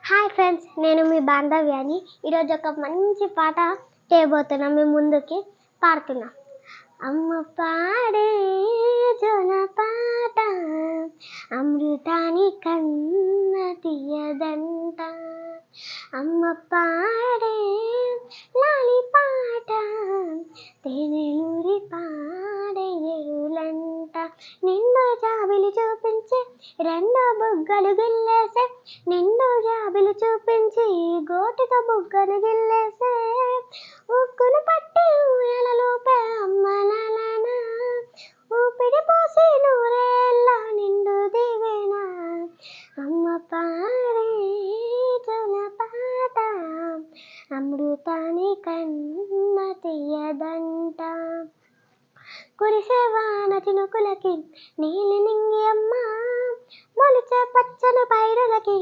Hi friends, నేను మీ బాంధవ్యాని. ఈరోజు ఒక మంచి పాట చేయబోతున్నా. మీ ముందుకి పాడుతున్నా. అమ్మ పాడే జోల పాట అమృతాని కన్న తీయదంట. అమ్మ పాడే లాలి పాట తేనెలూరి పాడే ఏరులంట. నిండు జాబిలి చూపించి రెండో బుగ్గలు గిల్లేసే, నిండు జాబిలి చూపించి గోటితో బుగ్గలు గిల్లేసే, ఉక్కును పట్టి ఊయలలోపే అమ్మ నాన్న ఊపిరి పోసి నూరేళ్ళ నిండు దివేనా. అమ్మ పాడే జోల పాట అమృతాని కన్న తీయదంట. కురిసేవాన చినుకులకి నీలి నింగి అమ్మ, మొలిచే పచ్చని పైరులకి